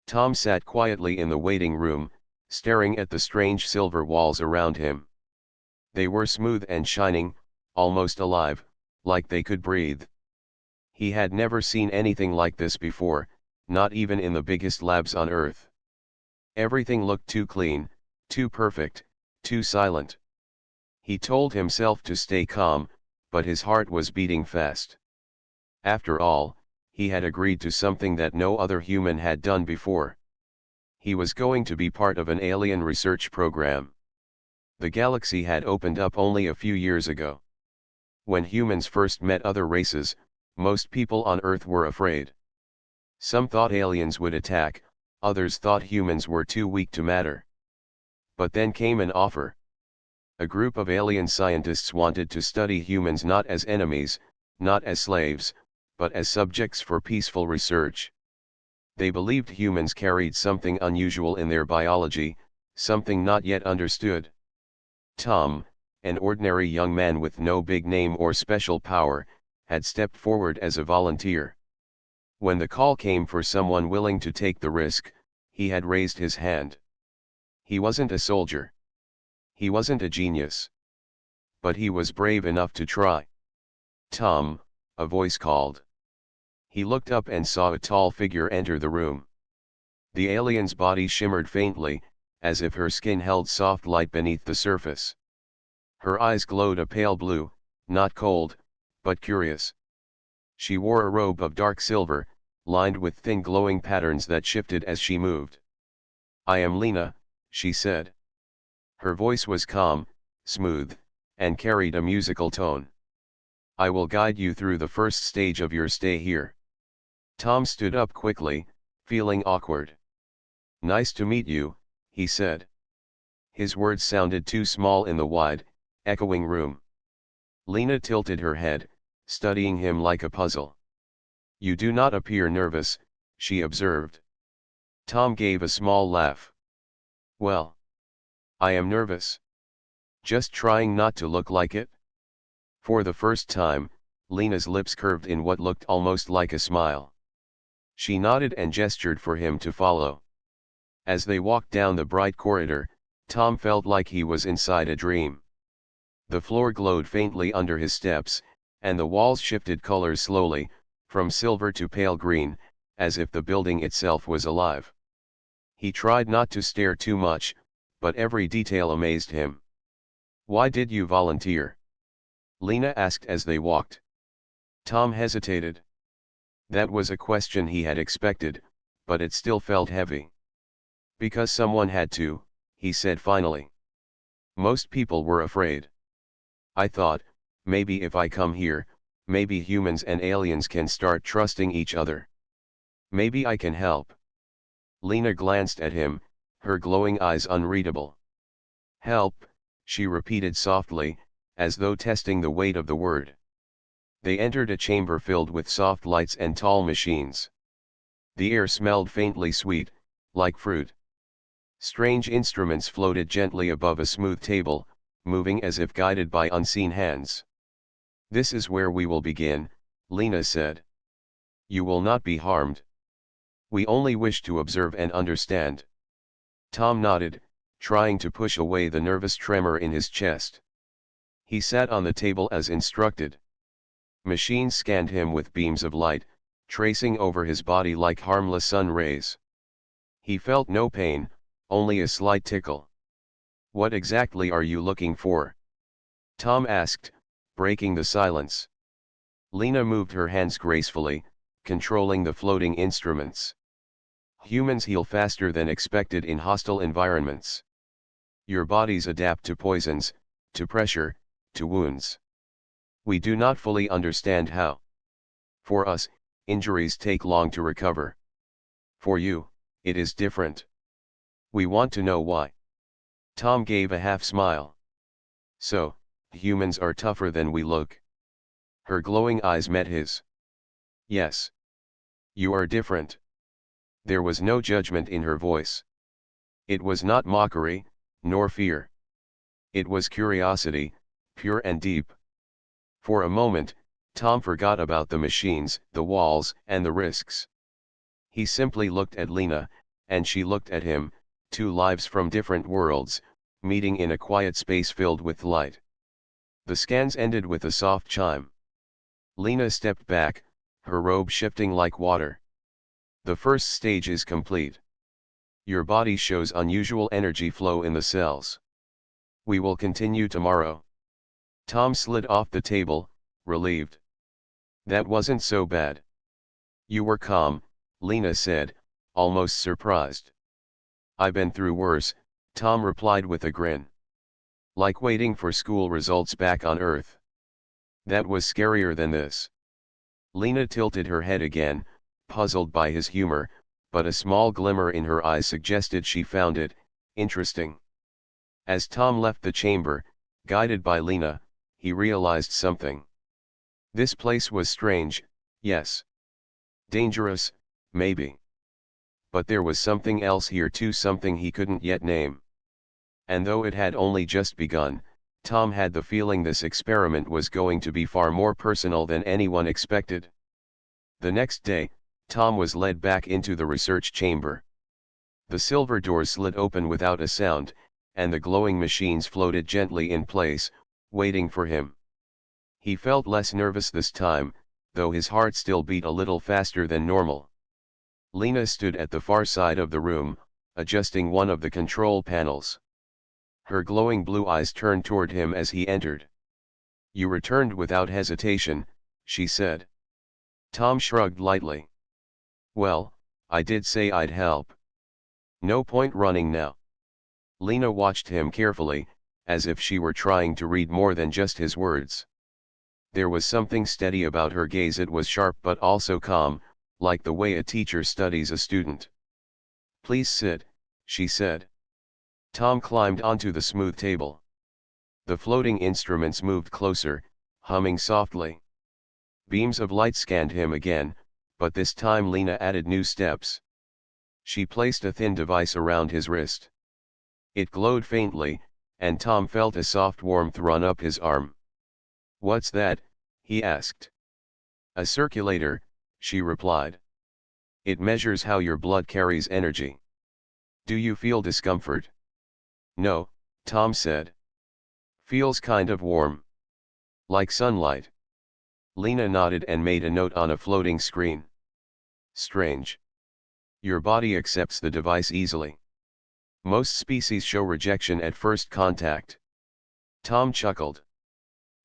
Tom sat quietly in the waiting room, staring at the strange silver walls around him. They were smooth and shining, almost alive, like they could breathe. He had never seen anything like this before, not even in the biggest labs on Earth. Everything looked too clean, too perfect, too silent. He told himself to stay calm, but his heart was beating fast. After all, he had agreed to something that no other human had done before. He was going to be part of an alien research program. The galaxy had opened up only a few years ago. When humans first met other races, most people on Earth were afraid. Some thought aliens would attack, others thought humans were too weak to matter. But then came an offer. A group of alien scientists wanted to study humans not as enemies, not as slaves, but as subjects for peaceful research. They believed humans carried something unusual in their biology, something not yet understood. Tom, an ordinary young man with no big name or special power, had stepped forward as a volunteer. When the call came for someone willing to take the risk, he had raised his hand. He wasn't a soldier. He wasn't a genius. But he was brave enough to try. Tom, a voice called. He looked up and saw a tall figure enter the room. The alien's body shimmered faintly, as if her skin held soft light beneath the surface. Her eyes glowed a pale blue, not cold, but curious. She wore a robe of dark silver, lined with thin glowing patterns that shifted as she moved. "I am Lena," she said. Her voice was calm, smooth, and carried a musical tone. "I will guide you through the first stage of your stay here." Tom stood up quickly, feeling awkward. "Nice to meet you," he said. His words sounded too small in the wide, echoing room. Lena tilted her head, studying him like a puzzle. "You do not appear nervous," she observed. Tom gave a small laugh. "Well, I am nervous. Just trying not to look like it." For the first time, Lena's lips curved in what looked almost like a smile. She nodded and gestured for him to follow. As they walked down the bright corridor, Tom felt like he was inside a dream. The floor glowed faintly under his steps, and the walls shifted colors slowly, from silver to pale green, as if the building itself was alive. He tried not to stare too much, but every detail amazed him. "Why did you volunteer?" Lena asked as they walked. Tom hesitated. That was a question he had expected, but it still felt heavy. "Because someone had to," he said finally. "Most people were afraid. I thought, maybe if I come here, maybe humans and aliens can start trusting each other. Maybe I can help." Lena glanced at him, her glowing eyes unreadable. "Help," she repeated softly, as though testing the weight of the word. They entered a chamber filled with soft lights and tall machines. The air smelled faintly sweet, like fruit. Strange instruments floated gently above a smooth table, moving as if guided by unseen hands. "This is where we will begin," Lena said. "You will not be harmed. We only wish to observe and understand." Tom nodded, trying to push away the nervous tremor in his chest. He sat on the table as instructed. Machines scanned him with beams of light, tracing over his body like harmless sun rays. He felt no pain, only a slight tickle. "What exactly are you looking for?" Tom asked, breaking the silence. Lena moved her hands gracefully, controlling the floating instruments. "Humans heal faster than expected in hostile environments. Your bodies adapt to poisons, to pressure, to wounds. We do not fully understand how. For us, injuries take long to recover. For you, it is different. We want to know why." Tom gave a half smile. "So, humans are tougher than we look." Her glowing eyes met his. "Yes. You are different." There was no judgment in her voice. It was not mockery, nor fear. It was curiosity, pure and deep. For a moment, Tom forgot about the machines, the walls, and the risks. He simply looked at Lena, and she looked at him, two lives from different worlds, meeting in a quiet space filled with light. The scans ended with a soft chime. Lena stepped back, her robe shifting like water. The first stage is complete. Your body shows unusual energy flow in the cells. We will continue tomorrow. Tom slid off the table, relieved. That wasn't so bad. You were calm, Lena said, almost surprised. I've been through worse, Tom replied with a grin. Like waiting for school results back on Earth. That was scarier than this. Lena tilted her head again, puzzled by his humor, but a small glimmer in her eyes suggested she found it interesting. As Tom left the chamber, guided by Lena, he realized something. This place was strange, yes. Dangerous, maybe. But there was something else here too, something he couldn't yet name. And though it had only just begun, Tom had the feeling this experiment was going to be far more personal than anyone expected. The next day, Tom was led back into the research chamber. The silver doors slid open without a sound, and the glowing machines floated gently in place, waiting for him. He felt less nervous this time, though his heart still beat a little faster than normal. Lena stood at the far side of the room, adjusting one of the control panels. Her glowing blue eyes turned toward him as he entered. You returned without hesitation, she said. Tom shrugged lightly. Well, I did say I'd help. No point running now. Lena watched him carefully, as if she were trying to read more than just his words. There was something steady about her gaze. It was sharp but also calm, like the way a teacher studies a student. Please sit, she said. Tom climbed onto the smooth table. The floating instruments moved closer, humming softly. Beams of light scanned him again, but this time Lena added new steps. She placed a thin device around his wrist. It glowed faintly, and Tom felt a soft warmth run up his arm. What's that? He asked. A circulator, she replied. It measures how your blood carries energy. Do you feel discomfort? No, Tom said. Feels kind of warm. Like sunlight. Lena nodded and made a note on a floating screen. Strange. Your body accepts the device easily. Most species show rejection at first contact. Tom chuckled.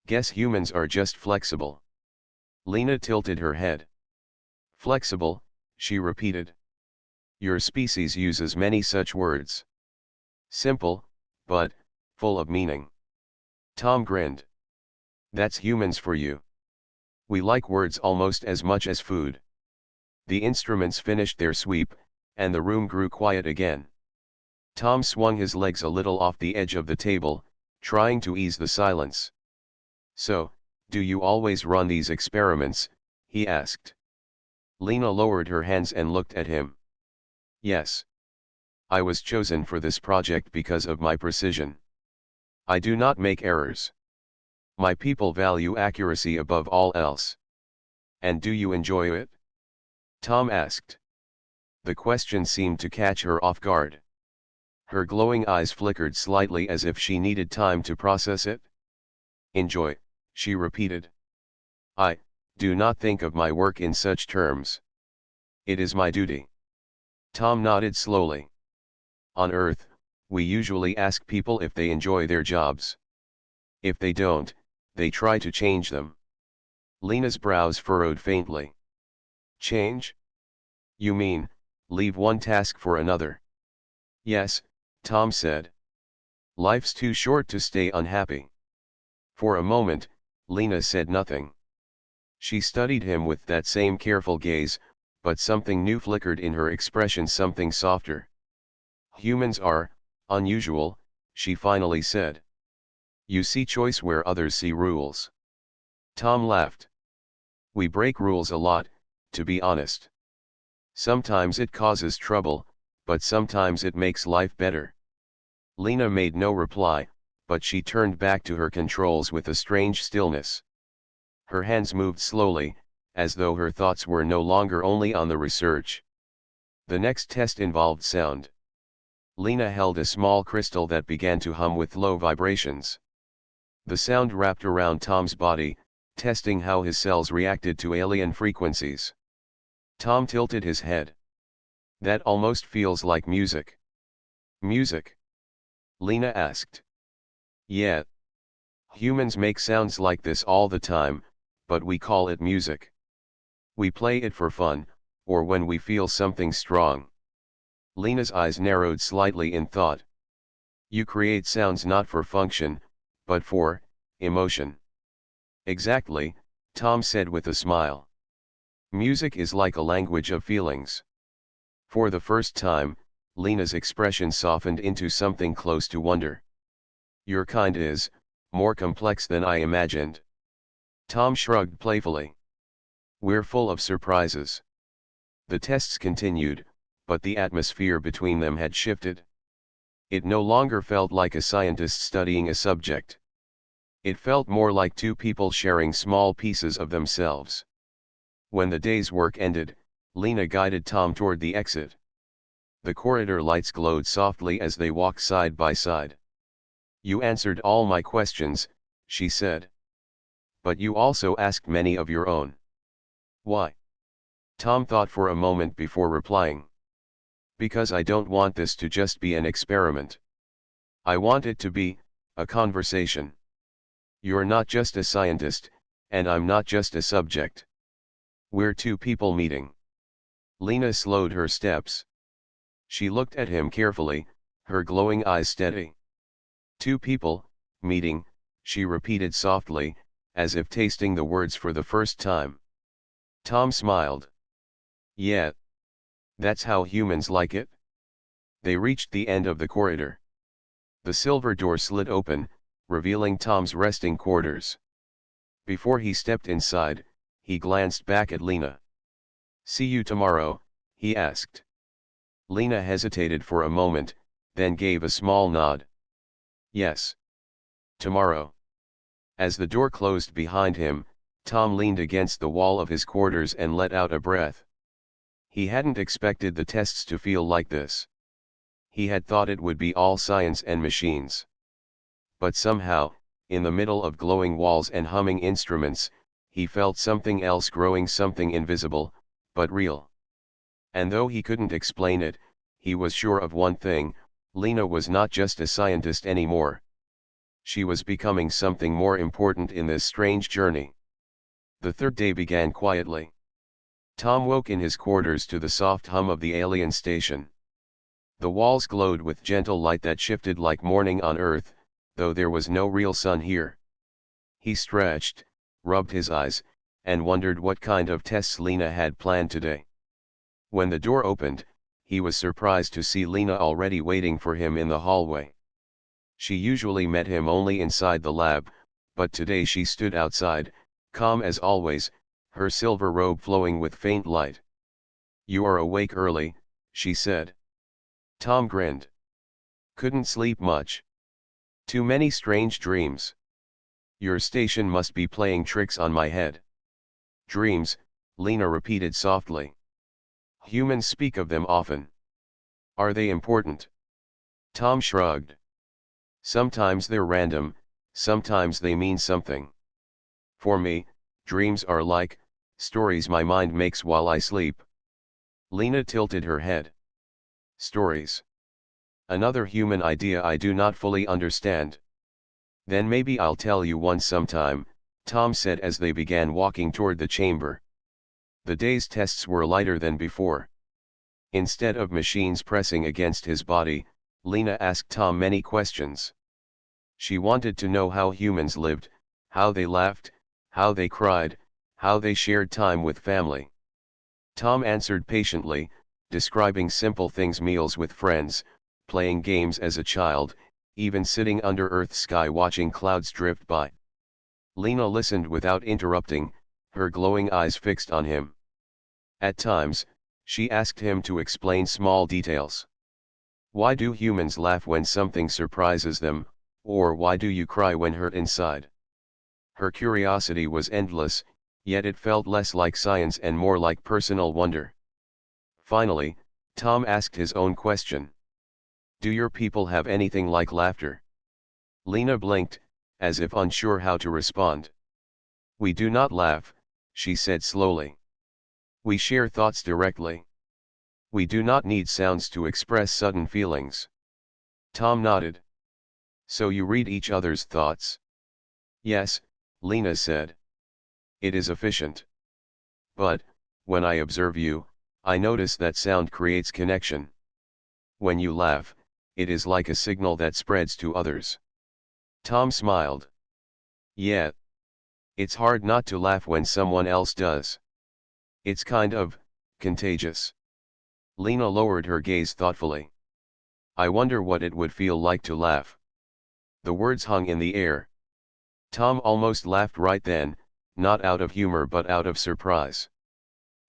Guess humans are just flexible. Lena tilted her head. Flexible, she repeated. Your species uses many such words. Simple, but full of meaning. Tom grinned. That's humans for you. We like words almost as much as food. The instruments finished their sweep, and the room grew quiet again. Tom swung his legs a little off the edge of the table, trying to ease the silence. So, do you always run these experiments? He asked. Lena lowered her hands and looked at him. Yes. I was chosen for this project because of my precision. I do not make errors. My people value accuracy above all else. And do you enjoy it? Tom asked. The question seemed to catch her off guard. Her glowing eyes flickered slightly as if she needed time to process it. Enjoy, she repeated. I do not think of my work in such terms. It is my duty. Tom nodded slowly. On Earth, we usually ask people if they enjoy their jobs. If they don't, they try to change them. Lena's brows furrowed faintly. Change? You mean, leave one task for another? Yes, Tom said. Life's too short to stay unhappy. For a moment, Lena said nothing. She studied him with that same careful gaze, but something new flickered in her expression, something softer. Humans are unusual, she finally said. You see choice where others see rules. Tom laughed. We break rules a lot, to be honest. Sometimes it causes trouble, but sometimes it makes life better. Lena made no reply, but she turned back to her controls with a strange stillness. Her hands moved slowly, as though her thoughts were no longer only on the research. The next test involved sound. Lena held a small crystal that began to hum with low vibrations. The sound wrapped around Tom's body, testing how his cells reacted to alien frequencies. Tom tilted his head. That almost feels like music. Music? Lena asked. Yeah. Humans make sounds like this all the time, but we call it music. We play it for fun, or when we feel something strong. Lena's eyes narrowed slightly in thought. You create sounds not for function, but for emotion. Exactly, Tom said with a smile. Music is like a language of feelings. For the first time, Lena's expression softened into something close to wonder. Your kind is more complex than I imagined. Tom shrugged playfully. We're full of surprises. The tests continued, but the atmosphere between them had shifted. It no longer felt like a scientist studying a subject. It felt more like two people sharing small pieces of themselves. When the day's work ended, Lena guided Tom toward the exit. The corridor lights glowed softly as they walked side by side. You answered all my questions, she said. But you also asked many of your own. Why? Tom thought for a moment before replying. Because I don't want this to just be an experiment. I want it to be a conversation. You're not just a scientist, and I'm not just a subject. We're two people meeting. Lena slowed her steps. She looked at him carefully, her glowing eyes steady. Two people, meeting, she repeated softly, as if tasting the words for the first time. Tom smiled. Yeah. That's how humans like it. They reached the end of the corridor. The silver door slid open, revealing Tom's resting quarters. Before he stepped inside, he glanced back at Lena. See you tomorrow, he asked. Lena hesitated for a moment, then gave a small nod. Yes. Tomorrow. As the door closed behind him, Tom leaned against the wall of his quarters and let out a breath. He hadn't expected the tests to feel like this. He had thought it would be all science and machines. But somehow, in the middle of glowing walls and humming instruments, he felt something else growing, something invisible, but real. And though he couldn't explain it, he was sure of one thing: Lena was not just a scientist anymore. She was becoming something more important in this strange journey. The third day began quietly. Tom woke in his quarters to the soft hum of the alien station. The walls glowed with gentle light that shifted like morning on Earth, though there was no real sun here. He stretched, rubbed his eyes, and wondered what kind of tests Lena had planned today. When the door opened, he was surprised to see Lena already waiting for him in the hallway. She usually met him only inside the lab, but today she stood outside, calm as always, her silver robe flowing with faint light. You are awake early, she said. Tom grinned. Couldn't sleep much. Too many strange dreams. Your station must be playing tricks on my head. Dreams, Lena repeated softly. Humans speak of them often. Are they important? Tom shrugged. Sometimes they're random, sometimes they mean something. For me, dreams are like stories my mind makes while I sleep. Lena tilted her head. Stories. Another human idea I do not fully understand. Then maybe I'll tell you one sometime, Tom said as they began walking toward the chamber. The day's tests were lighter than before. Instead of machines pressing against his body, Lena asked Tom many questions. She wanted to know how humans lived, how they laughed, how they cried, how they shared time with family. Tom answered patiently, describing simple things: meals with friends, playing games as a child, even sitting under Earth's sky watching clouds drift by. Lena listened without interrupting, her glowing eyes fixed on him. At times, she asked him to explain small details. Why do humans laugh when something surprises them, or why do you cry when hurt inside? Her curiosity was endless, yet it felt less like science and more like personal wonder. Finally, Tom asked his own question. Do your people have anything like laughter? Lena blinked, as if unsure how to respond. We do not laugh, she said slowly. We share thoughts directly. We do not need sounds to express sudden feelings. Tom nodded. So you read each other's thoughts? Yes, Lena said. It is efficient. But, when I observe you, I notice that sound creates connection. When you laugh, it is like a signal that spreads to others. Tom smiled. Yeah. It's hard not to laugh when someone else does. It's kind of contagious. Lena lowered her gaze thoughtfully. I wonder what it would feel like to laugh. The words hung in the air. Tom almost laughed right then, not out of humor but out of surprise.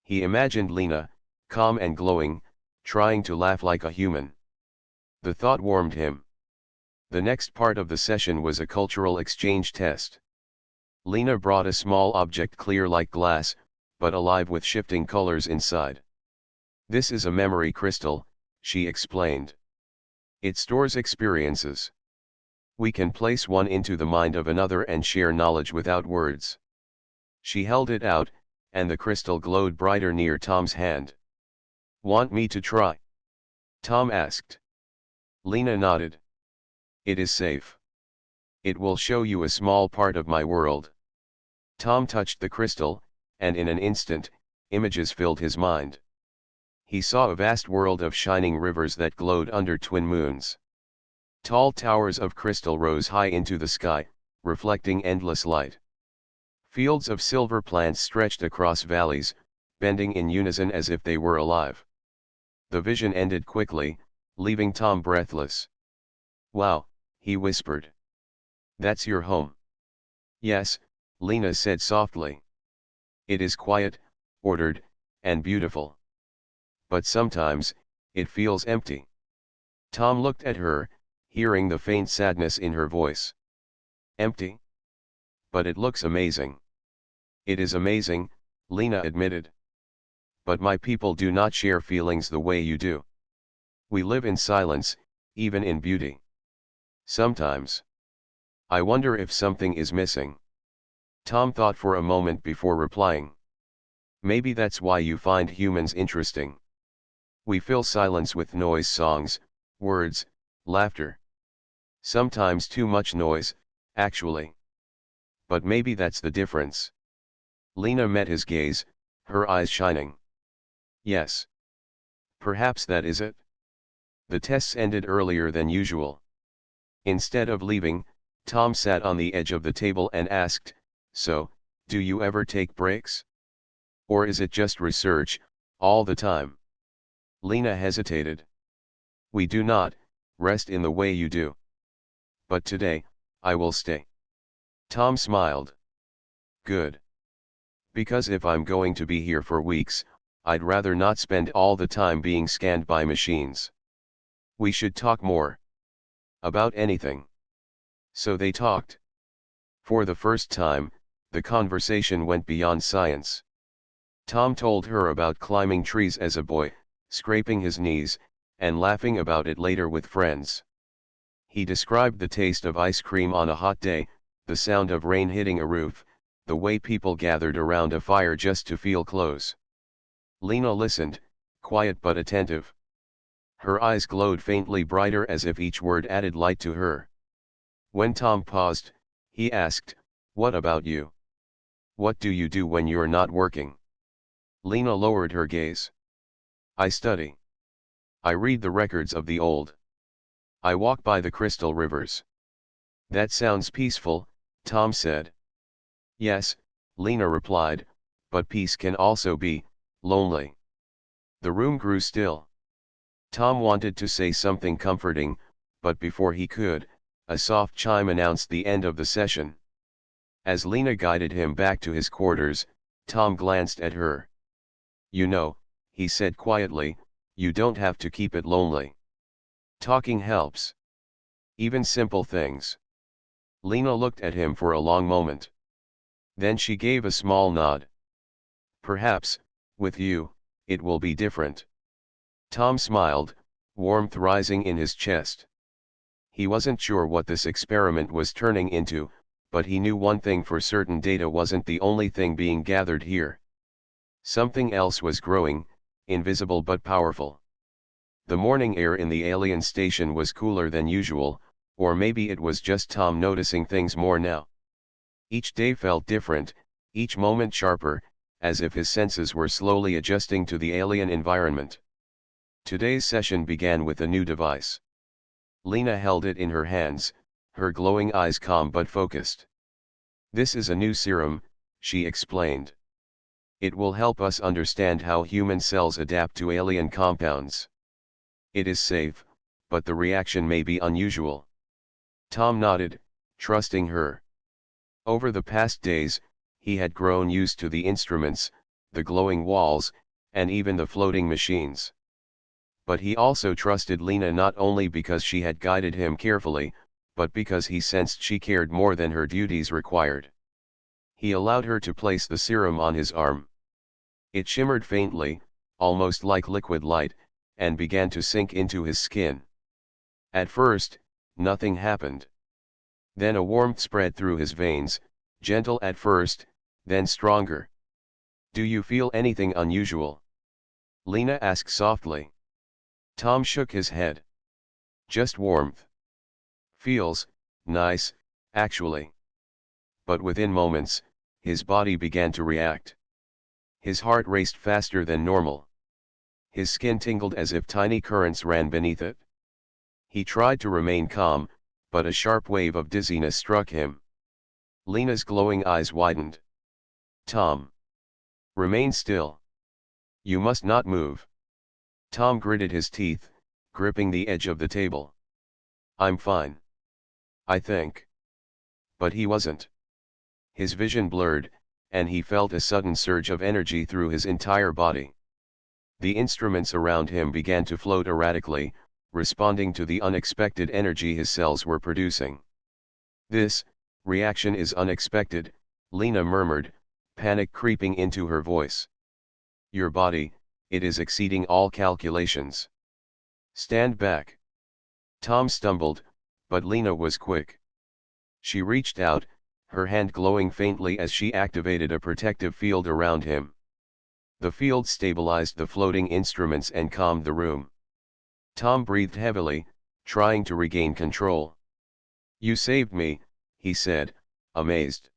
He imagined Lena, calm and glowing, trying to laugh like a human. The thought warmed him. The next part of the session was a cultural exchange test. Lena brought a small object clear like glass, but alive with shifting colors inside. This is a memory crystal, she explained. It stores experiences. We can place one into the mind of another and share knowledge without words. She held it out, and the crystal glowed brighter near Tom's hand. Want me to try? Tom asked. Lena nodded. It is safe. It will show you a small part of my world. Tom touched the crystal, and in an instant, images filled his mind. He saw a vast world of shining rivers that glowed under twin moons. Tall towers of crystal rose high into the sky, reflecting endless light. Fields of silver plants stretched across valleys, bending in unison as if they were alive. The vision ended quickly, leaving Tom breathless. Wow, he whispered. That's your home. Yes, Lena said softly. It is quiet, ordered, and beautiful. But sometimes, it feels empty. Tom looked at her, hearing the faint sadness in her voice. Empty? But it looks amazing. It is amazing, Lena admitted. But my people do not share feelings the way you do. We live in silence, even in beauty. Sometimes. I wonder if something is missing. Tom thought for a moment before replying. Maybe that's why you find humans interesting. We fill silence with noise, songs, words, laughter. Sometimes too much noise, actually. But maybe that's the difference. Lena met his gaze, her eyes shining. Yes. Perhaps that is it. The tests ended earlier than usual. Instead of leaving, Tom sat on the edge of the table and asked, So, do you ever take breaks? Or is it just research, all the time? Lena hesitated. We do not rest in the way you do. But today, I will stay. Tom smiled. Good. Because if I'm going to be here for weeks, I'd rather not spend all the time being scanned by machines. We should talk more. About anything. So they talked. For the first time, the conversation went beyond science. Tom told her about climbing trees as a boy, scraping his knees, and laughing about it later with friends. He described the taste of ice cream on a hot day, the sound of rain hitting a roof, the way people gathered around a fire just to feel close. Lena listened, quiet but attentive. Her eyes glowed faintly brighter as if each word added light to her. When Tom paused, he asked, What about you? What do you do when you're not working? Lena lowered her gaze. I study. I read the records of the old. I walk by the crystal rivers. That sounds peaceful, Tom said. Yes, Lena replied, but peace can also be lonely. The room grew still. Tom wanted to say something comforting, but before he could, a soft chime announced the end of the session. As Lena guided him back to his quarters, Tom glanced at her. You know, he said quietly, you don't have to keep it lonely. Talking helps. Even simple things. Lena looked at him for a long moment. Then she gave a small nod. Perhaps, with you, it will be different. Tom smiled, warmth rising in his chest. He wasn't sure what this experiment was turning into, but he knew one thing for certain: data wasn't the only thing being gathered here. Something else was growing, invisible but powerful. The morning air in the alien station was cooler than usual, or maybe it was just Tom noticing things more now. Each day felt different, each moment sharper, as if his senses were slowly adjusting to the alien environment. Today's session began with a new device. Lena held it in her hands, her glowing eyes calm but focused. "This is a new serum," she explained. "It will help us understand how human cells adapt to alien compounds. It is safe, but the reaction may be unusual." Tom nodded, trusting her. Over the past days, he had grown used to the instruments, the glowing walls, and even the floating machines. But he also trusted Lena not only because she had guided him carefully, but because he sensed she cared more than her duties required. He allowed her to place the serum on his arm. It shimmered faintly, almost like liquid light, and began to sink into his skin. At first, nothing happened. Then a warmth spread through his veins, gentle at first, then stronger. "Do you feel anything unusual?" Lena asked softly. Tom shook his head. "Just warmth. Feels nice, actually." But within moments, his body began to react. His heart raced faster than normal. His skin tingled as if tiny currents ran beneath it. He tried to remain calm, but a sharp wave of dizziness struck him. Lena's glowing eyes widened. "Tom. Remain still. You must not move." Tom gritted his teeth, gripping the edge of the table. "I'm fine. I think." But he wasn't. His vision blurred, and he felt a sudden surge of energy through his entire body. The instruments around him began to float erratically, responding to the unexpected energy his cells were producing. "This reaction is unexpected," Lena murmured, panic creeping into her voice. "Your body, it is exceeding all calculations. Stand back." Tom stumbled, but Lena was quick. She reached out, her hand glowing faintly as she activated a protective field around him. The field stabilized the floating instruments and calmed the room. Tom breathed heavily, trying to regain control. "You saved me," he said, amazed.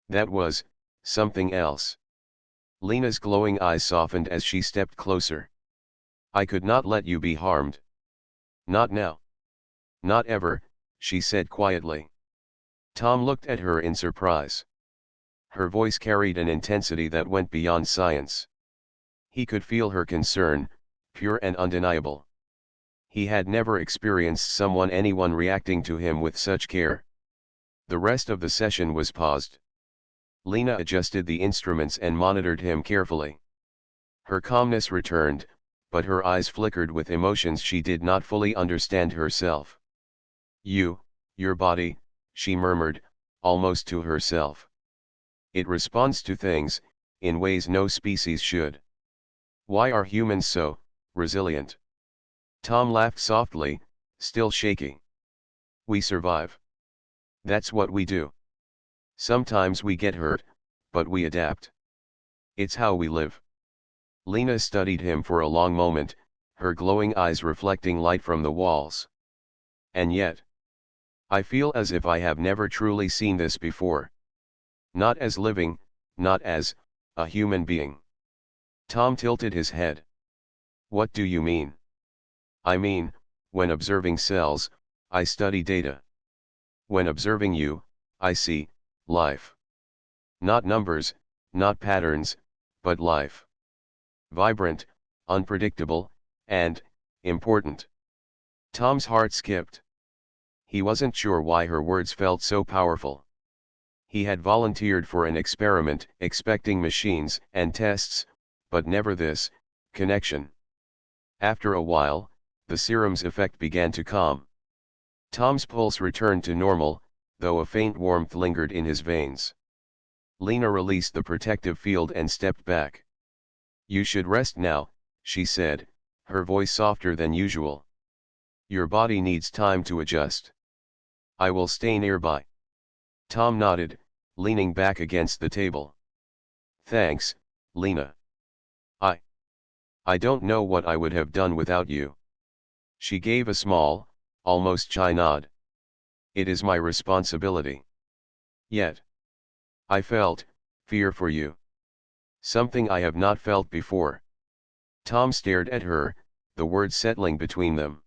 "That was something else." Lena's glowing eyes softened as she stepped closer. "I could not let you be harmed." "Not now. Not ever," she said quietly. Tom looked at her in surprise. Her voice carried an intensity that went beyond science. He could feel her concern, pure and undeniable. He had never experienced anyone reacting to him with such care. The rest of the session was paused. Lena adjusted the instruments and monitored him carefully. Her calmness returned, but her eyes flickered with emotions she did not fully understand herself. Your body," she murmured, almost to herself. "It responds to things, in ways no species should. Why are humans so resilient?" Tom laughed softly, still shaky. "We survive. That's what we do. Sometimes we get hurt, but we adapt. It's how we live." Lena studied him for a long moment, her glowing eyes reflecting light from the walls. "And yet, I feel as if I have never truly seen this before. Not as living, not as a human being." Tom tilted his head. "What do you mean?" "I mean, when observing cells, I study data. When observing you, I see life. Not numbers, not patterns, but life. Vibrant, unpredictable, and important." Tom's heart skipped. He wasn't sure why her words felt so powerful. He had volunteered for an experiment, expecting machines and tests, but never this connection. After a while, the serum's effect began to calm. Tom's pulse returned to normal, though a faint warmth lingered in his veins. Lena released the protective field and stepped back. "You should rest now," she said, her voice softer than usual. Your body needs time to adjust. I will stay nearby. Tom nodded, leaning back against the table. Thanks, Lena. I don't know what I would have done without you. She gave a small, almost shy nod. It is my responsibility. Yet, I felt fear for you. Something I have not felt before. Tom stared at her, the words settling between them.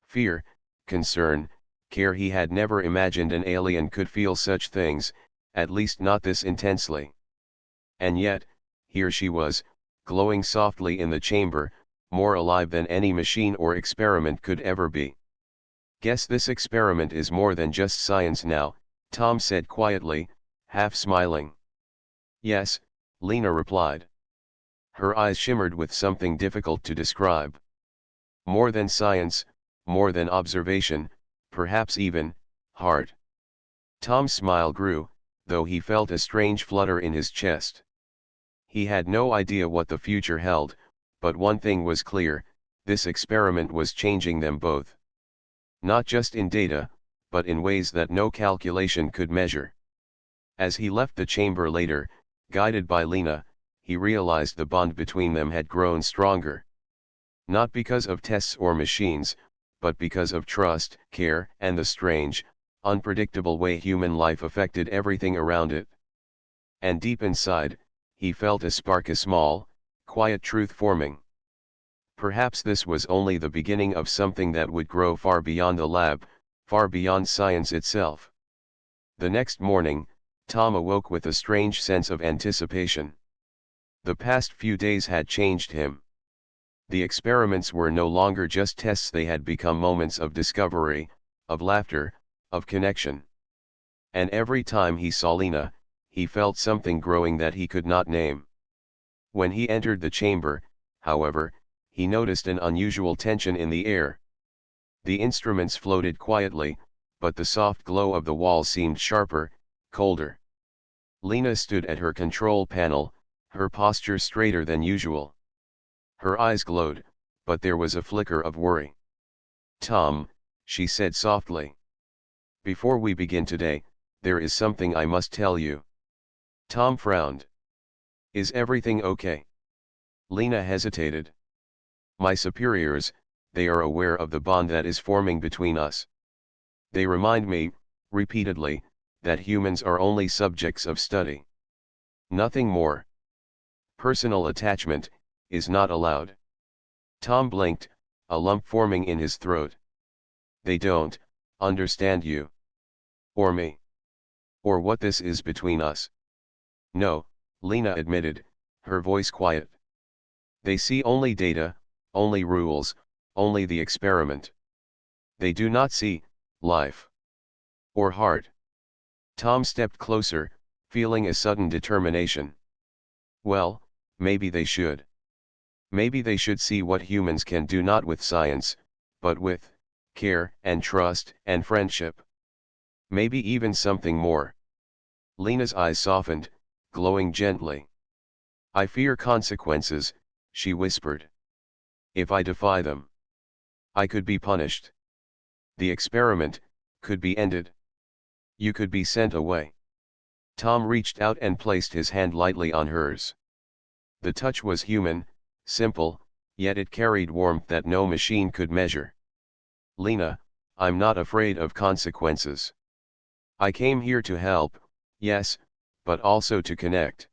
Fear, concern, care. He had never imagined an alien could feel such things, at least not this intensely. And yet, here she was, glowing softly in the chamber, more alive than any machine or experiment could ever be. Guess this experiment is more than just science now, Tom said quietly, half smiling. Yes, Lena replied. Her eyes shimmered with something difficult to describe. More than science, more than observation, perhaps even heart. Tom's smile grew, though he felt a strange flutter in his chest. He had no idea what the future held, but one thing was clear, this experiment was changing them both. Not just in data, but in ways that no calculation could measure. As he left the chamber later, guided by Lena, he realized the bond between them had grown stronger. Not because of tests or machines, but because of trust, care, and the strange, unpredictable way human life affected everything around it. And deep inside, he felt a spark, a small, quiet truth forming. Perhaps this was only the beginning of something that would grow far beyond the lab, far beyond science itself. The next morning, Tom awoke with a strange sense of anticipation. The past few days had changed him. The experiments were no longer just tests, they had become moments of discovery, of laughter, of connection. And every time he saw Lena, he felt something growing that he could not name. When he entered the chamber, however, he noticed an unusual tension in the air. The instruments floated quietly, but the soft glow of the wall seemed sharper, colder. Lena stood at her control panel, her posture straighter than usual. Her eyes glowed, but there was a flicker of worry. Tom, she said softly. Before we begin today, there is something I must tell you. Tom frowned. Is everything okay? Lena hesitated. My superiors, they are aware of the bond that is forming between us. They remind me, repeatedly, that humans are only subjects of study. Nothing more. Personal attachment is not allowed. Tom blinked, a lump forming in his throat. They don't understand you. Or me. Or what this is between us. No, Lena admitted, her voice quiet. They see only data, only rules, only the experiment. They do not see life. Or heart. Tom stepped closer, feeling a sudden determination. Well, maybe they should. Maybe they should see what humans can do, not with science, but with care and trust and friendship. Maybe even something more. Lena's eyes softened, glowing gently. I fear consequences, she whispered. If I defy them, I could be punished. The experiment could be ended. You could be sent away. Tom reached out and placed his hand lightly on hers. The touch was human, simple, yet it carried warmth that no machine could measure. Lena, I'm not afraid of consequences. I came here to help, yes, but also to connect.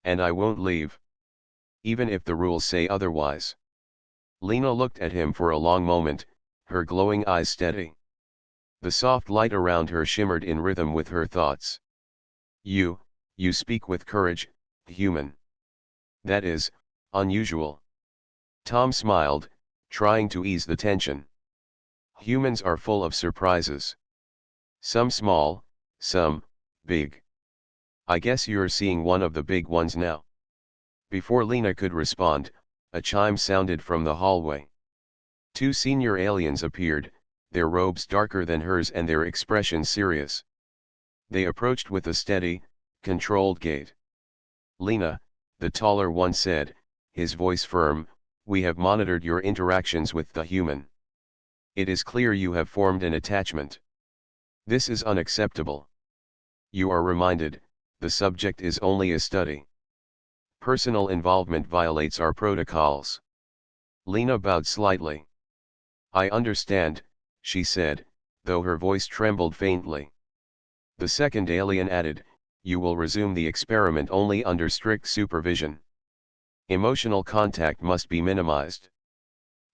And I won't leave. Even if the rules say otherwise. Lena looked at him for a long moment, her glowing eyes steady. The soft light around her shimmered in rhythm with her thoughts. You speak with courage, human. That is unusual. Tom smiled, trying to ease the tension. Humans are full of surprises. Some small, some big. I guess you're seeing one of the big ones now. Before Lena could respond, a chime sounded from the hallway. Two senior aliens appeared, their robes darker than hers and their expressions serious. They approached with a steady, controlled gait. Lena, the taller one said, his voice firm, we have monitored your interactions with the human. It is clear you have formed an attachment. This is unacceptable. You are reminded, the subject is only a study. Personal involvement violates our protocols. Lena bowed slightly. I understand, she said, though her voice trembled faintly. The second alien added, you will resume the experiment only under strict supervision. Emotional contact must be minimized.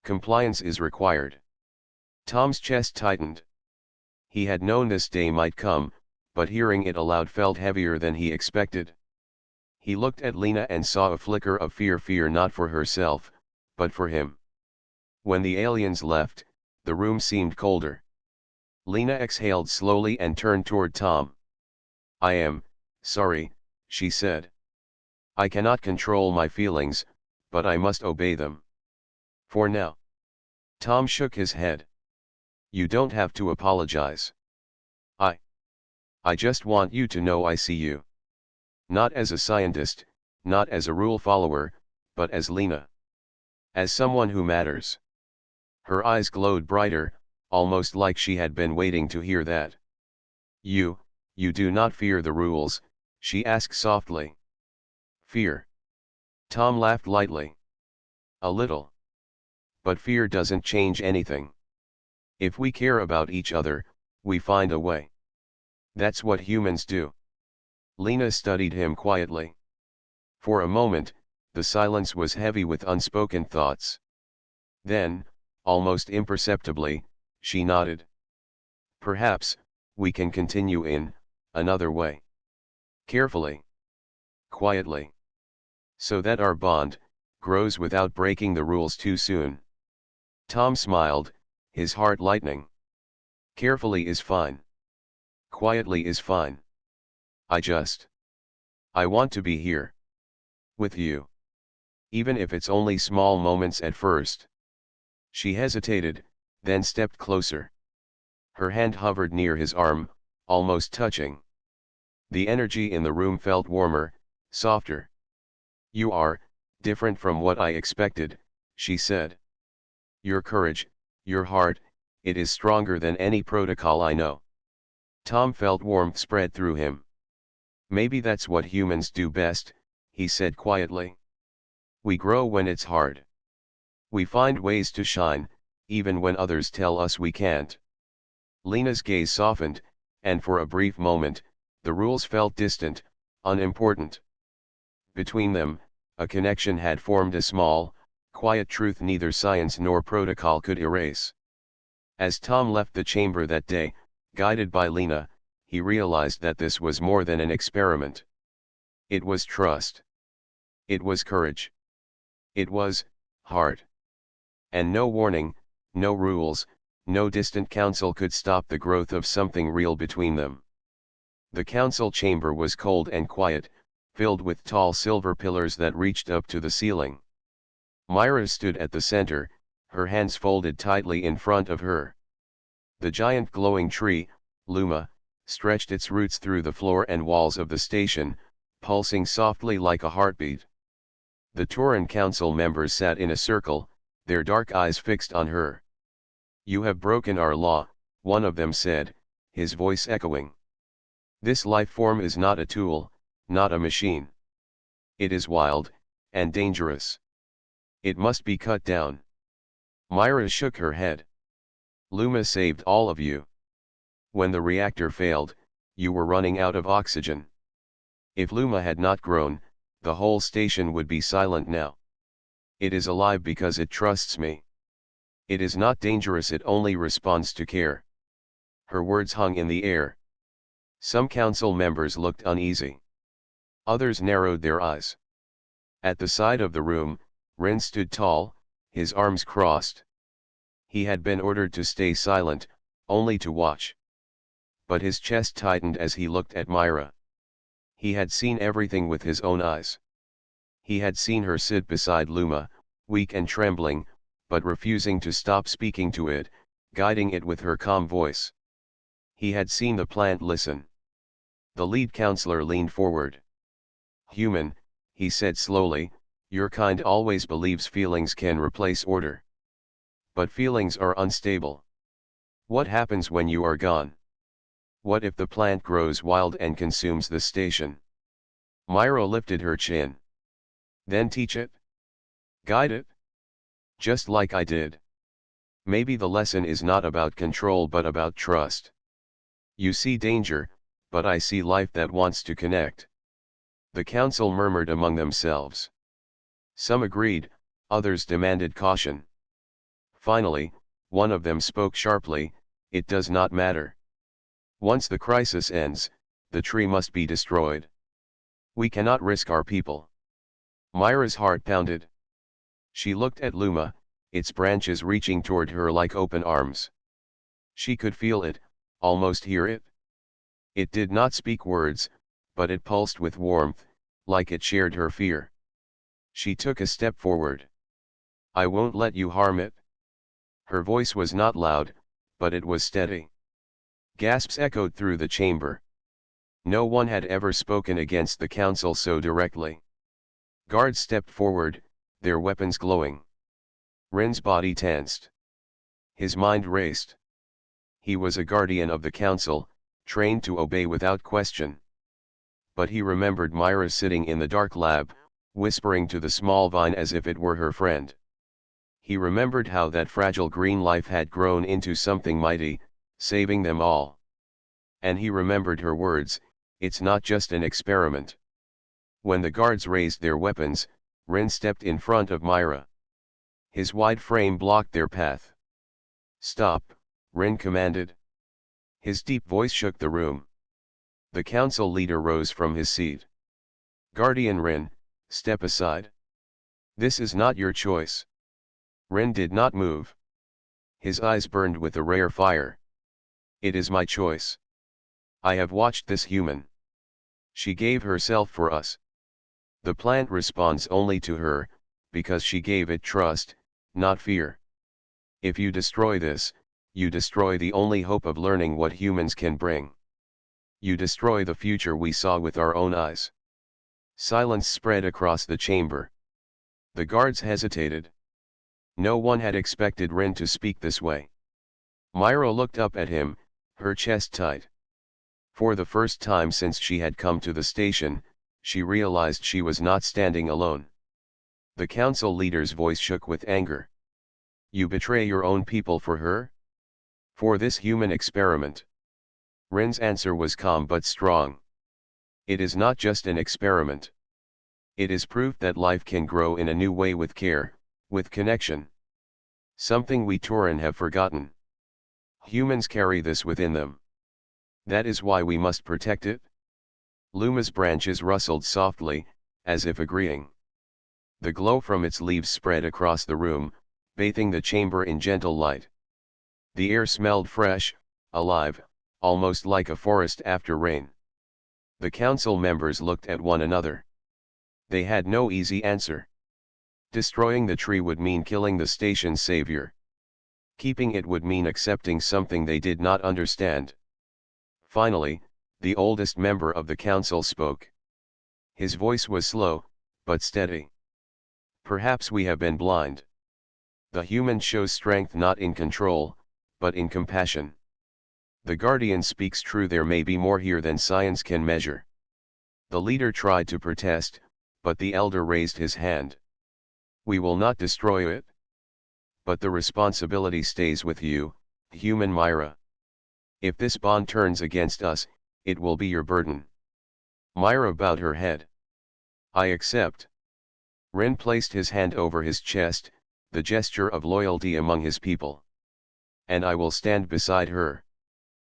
Compliance is required. Tom's chest tightened. He had known this day might come, but hearing it aloud felt heavier than he expected. He looked at Lena and saw a flicker of fear not for herself, but for him. When the aliens left, the room seemed colder. Lena exhaled slowly and turned toward Tom. I am sorry, she said. I cannot control my feelings, but I must obey them. For now. Tom shook his head. You don't have to apologize. I just want you to know I see you. Not as a scientist, not as a rule follower, but as Lena. As someone who matters. Her eyes glowed brighter, almost like she had been waiting to hear that. You do not fear the rules, she asked softly. Fear? Tom laughed lightly. A little. But fear doesn't change anything. If we care about each other, we find a way. That's what humans do. Lena studied him quietly. For a moment, the silence was heavy with unspoken thoughts. Then, almost imperceptibly, she nodded. Perhaps, we can continue in another way. Carefully. Quietly. So that our bond grows without breaking the rules too soon. Tom smiled, his heart lightening. Carefully is fine. Quietly is fine. I want to be here. With you. Even if it's only small moments at first. She hesitated, then stepped closer. Her hand hovered near his arm, almost touching. The energy in the room felt warmer, softer. You are different from what I expected, she said. Your courage, your heart, it is stronger than any protocol I know. Tom felt warmth spread through him. Maybe that's what humans do best, he said quietly. We grow when it's hard. We find ways to shine, even when others tell us we can't. Lena's gaze softened, and for a brief moment, the rules felt distant, unimportant. Between them, a connection had formed, a small, quiet truth neither science nor protocol could erase. As Tom left the chamber that day, guided by Lena, he realized that this was more than an experiment. It was trust. It was courage. It was heart. And no warning, no rules, no distant council could stop the growth of something real between them. The council chamber was cold and quiet, filled with tall silver pillars that reached up to the ceiling. Myra stood at the center, her hands folded tightly in front of her. The giant glowing tree, Luma, stretched its roots through the floor and walls of the station, pulsing softly like a heartbeat. The Tauran council members sat in a circle, their dark eyes fixed on her. You have broken our law, one of them said, his voice echoing. This life form is not a tool, not a machine. It is wild, and dangerous. It must be cut down. Myra shook her head. Luma saved all of you. When the reactor failed, you were running out of oxygen. If Luma had not grown, the whole station would be silent now. It is alive because it trusts me. It is not dangerous, it only responds to care. Her words hung in the air. Some council members looked uneasy. Others narrowed their eyes. At the side of the room, Ren stood tall, his arms crossed. He had been ordered to stay silent, only to watch. But his chest tightened as he looked at Myra. He had seen everything with his own eyes. He had seen her sit beside Luma, weak and trembling, but refusing to stop speaking to it, guiding it with her calm voice. He had seen the plant listen. The lead counselor leaned forward. Human, he said slowly, Your kind always believes feelings can replace order. But feelings are unstable. What happens when you are gone? What if the plant grows wild and consumes the station? Myra lifted her chin. Then teach it? Guide it? Just like I did. Maybe the lesson is not about control but about trust. You see danger, but I see life that wants to connect. The council murmured among themselves. Some agreed, others demanded caution. Finally, one of them spoke sharply, it does not matter. Once the crisis ends, the tree must be destroyed. We cannot risk our people. Myra's heart pounded. She looked at Luma, its branches reaching toward her like open arms. She could feel it, almost hear it. It did not speak words, but it pulsed with warmth, like it shared her fear. She took a step forward. I won't let you harm it. Her voice was not loud, but it was steady. Gasps echoed through the chamber. No one had ever spoken against the council so directly. Guards stepped forward, their weapons glowing. Rin's body tensed. His mind raced. He was a guardian of the council, trained to obey without question. But he remembered Myra sitting in the dark lab, whispering to the small vine as if it were her friend. He remembered how that fragile green life had grown into something mighty, saving them all. And he remembered her words, it's not just an experiment. When the guards raised their weapons, Rin stepped in front of Myra. His wide frame blocked their path. Stop, Rin commanded. His deep voice shook the room. The council leader rose from his seat. Guardian Rin, step aside. This is not your choice. Rin did not move. His eyes burned with a rare fire. It is my choice. I have watched this human. She gave herself for us. The plant responds only to her, because she gave it trust, not fear. If you destroy this, you destroy the only hope of learning what humans can bring. You destroy the future we saw with our own eyes. Silence spread across the chamber. The guards hesitated. No one had expected Rin to speak this way. Myra looked up at him, her chest tight. For the first time since she had come to the station, she realized she was not standing alone. The council leader's voice shook with anger. You betray your own people for her? For this human experiment? Rin's answer was calm but strong. It is not just an experiment. It is proof that life can grow in a new way with care, with connection. Something we Tauren have forgotten. Humans carry this within them. That is why we must protect it. Luma's branches rustled softly, as if agreeing. The glow from its leaves spread across the room, bathing the chamber in gentle light. The air smelled fresh, alive, almost like a forest after rain. The council members looked at one another. They had no easy answer. Destroying the tree would mean killing the station's savior. Keeping it would mean accepting something they did not understand. Finally, the oldest member of the council spoke. His voice was slow, but steady. Perhaps we have been blind. The human shows strength not in control, but in compassion. The guardian speaks true, there may be more here than science can measure. The leader tried to protest, but the elder raised his hand. We will not destroy it. But the responsibility stays with you, human Myra. If this bond turns against us, it will be your burden. Myra bowed her head. I accept. Rin placed his hand over his chest, the gesture of loyalty among his people. And I will stand beside her.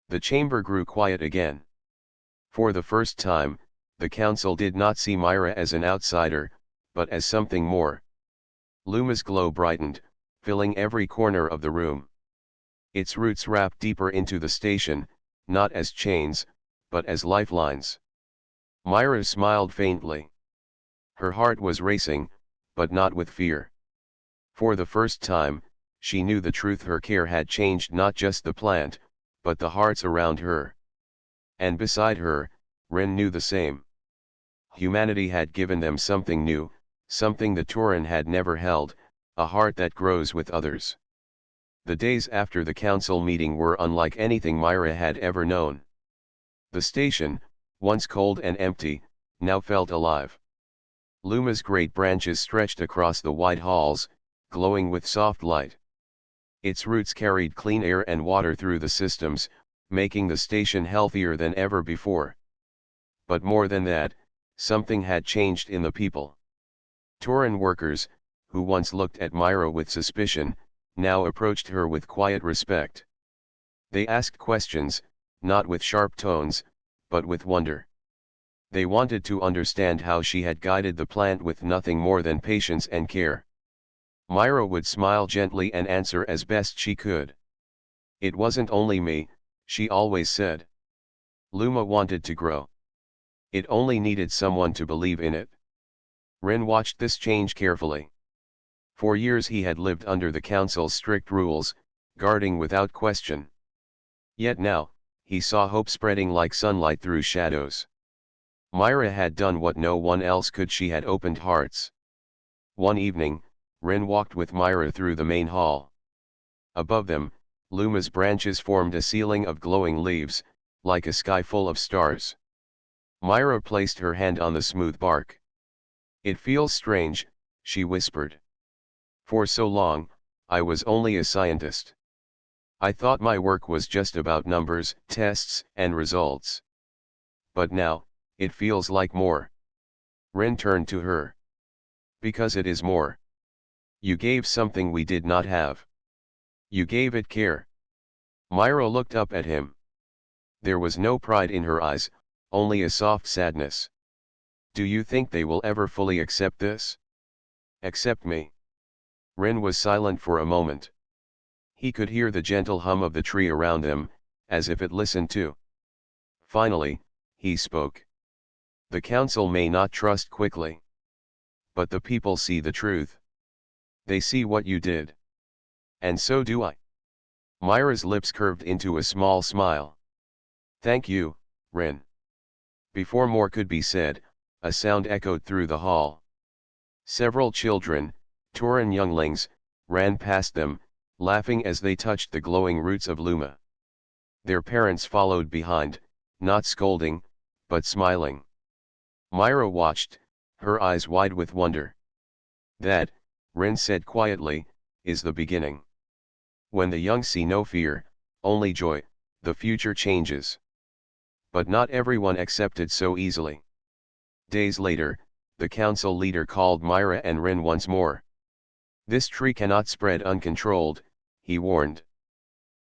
The chamber grew quiet again. For the first time, the council did not see Myra as an outsider, but as something more. Luma's glow brightened, filling every corner of the room. Its roots wrapped deeper into the station, not as chains, but as lifelines. Myra smiled faintly. Her heart was racing, but not with fear. For the first time, she knew the truth: her care had changed not just the plant, but the hearts around her. And beside her, Rin knew the same. Humanity had given them something new, something the Turan had never held, a heart that grows with others. The days after the council meeting were unlike anything Myra had ever known. The station, once cold and empty, now felt alive. Luma's great branches stretched across the wide halls, glowing with soft light. Its roots carried clean air and water through the systems, making the station healthier than ever before. But more than that, something had changed in the people. Turan workers, who once looked at Myra with suspicion, now approached her with quiet respect. They asked questions, not with sharp tones, but with wonder. They wanted to understand how she had guided the plant with nothing more than patience and care. Myra would smile gently and answer as best she could. "It wasn't only me," she always said. "Luma wanted to grow. It only needed someone to believe in it." Ren watched this change carefully. For years he had lived under the council's strict rules, guarding without question. Yet now, he saw hope spreading like sunlight through shadows. Myra had done what no one else could. She had opened hearts. One evening, Ren walked with Myra through the main hall. Above them, Luma's branches formed a ceiling of glowing leaves, like a sky full of stars. Myra placed her hand on the smooth bark. "It feels strange," she whispered. "For so long, I was only a scientist. I thought my work was just about numbers, tests, and results. But now, it feels like more." Ren turned to her. "Because it is more. You gave something we did not have. You gave it care." Myra looked up at him. There was no pride in her eyes, only a soft sadness. "Do you think they will ever fully accept this? Accept me?" Ren was silent for a moment. He could hear the gentle hum of the tree around them, as if it listened too. Finally, he spoke. "The council may not trust quickly. But the people see the truth. They see what you did. And so do I." Myra's lips curved into a small smile. "Thank you, Ren." Before more could be said, a sound echoed through the hall. Several children, Turan younglings, ran past them, laughing as they touched the glowing roots of Luma. Their parents followed behind, not scolding, but smiling. Myra watched, her eyes wide with wonder. "That," Ren said quietly, "is the beginning. When the young see no fear, only joy, the future changes." But not everyone accepted so easily. Days later, the council leader called Myra and Ren once more. "This tree cannot spread uncontrolled," he warned.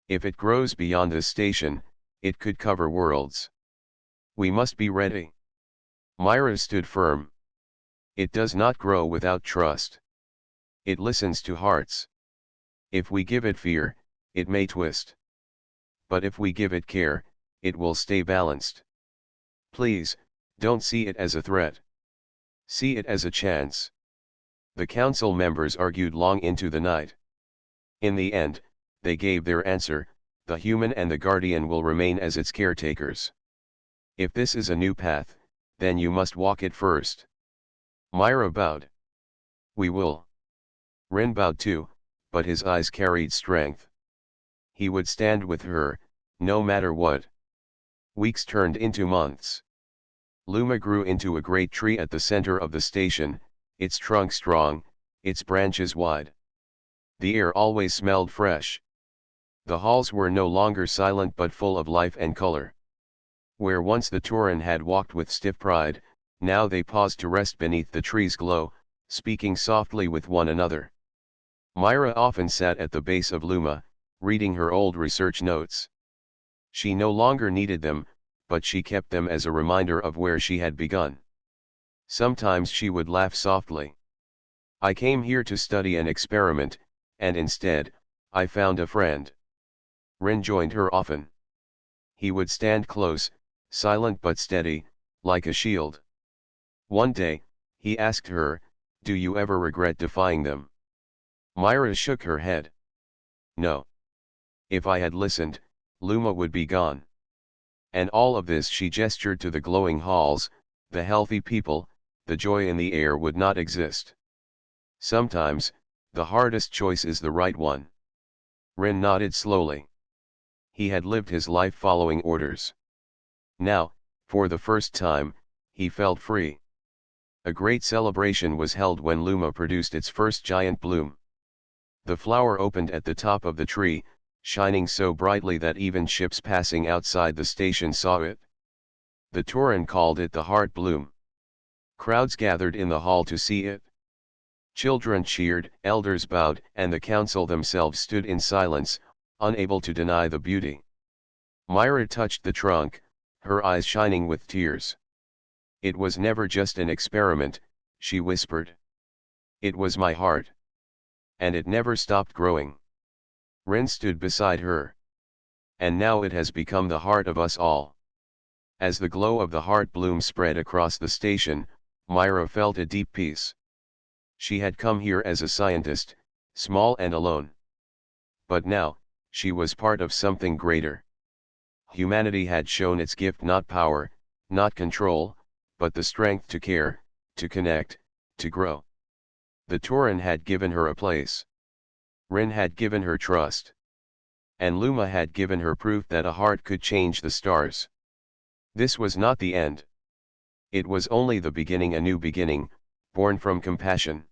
"If it grows beyond this station, it could cover worlds. We must be ready." Myra stood firm. "It does not grow without trust. It listens to hearts. If we give it fear, it may twist. But if we give it care, it will stay balanced. Please, don't see it as a threat. See it as a chance." The council members argued long into the night. In the end, they gave their answer: the human and the guardian will remain as its caretakers. If this is a new path, then you must walk it first. Myra bowed. "We will." Ren bowed too, but his eyes carried strength. He would stand with her, no matter what. Weeks turned into months. Luma grew into a great tree at the center of the station, its trunk strong, its branches wide. The air always smelled fresh. The halls were no longer silent but full of life and color. Where once the Turan had walked with stiff pride, now they paused to rest beneath the tree's glow, speaking softly with one another. Myra often sat at the base of Luma, reading her old research notes. She no longer needed them, but she kept them as a reminder of where she had begun. Sometimes she would laugh softly. "I came here to study and experiment, and instead, I found a friend." Ren joined her often. He would stand close, silent but steady, like a shield. One day, he asked her, "Do you ever regret defying them?" Myra shook her head. "No. If I had listened, Luma would be gone." And all of this, she gestured to the glowing halls, the healthy people, the joy in the air, would not exist. Sometimes, the hardest choice is the right one. Rin nodded slowly. He had lived his life following orders. Now, for the first time, he felt free. A great celebration was held when Luma produced its first giant bloom. The flower opened at the top of the tree, shining so brightly that even ships passing outside the station saw it. The Tauren called it the heart bloom. Crowds gathered in the hall to see it. Children cheered, elders bowed, and the council themselves stood in silence, unable to deny the beauty. Myra touched the trunk, her eyes shining with tears. It was never just an experiment, she whispered. It was my heart. And it never stopped growing. Rin stood beside her. And now it has become the heart of us all. As the glow of the heart bloom spread across the station, Myra felt a deep peace. She had come here as a scientist, small and alone. But now, she was part of something greater. Humanity had shown its gift, not power, not control, but the strength to care, to connect, to grow. The Tauren had given her a place. Rin had given her trust. And Luma had given her proof that a heart could change the stars. This was not the end. It was only the beginning, a new beginning, born from compassion.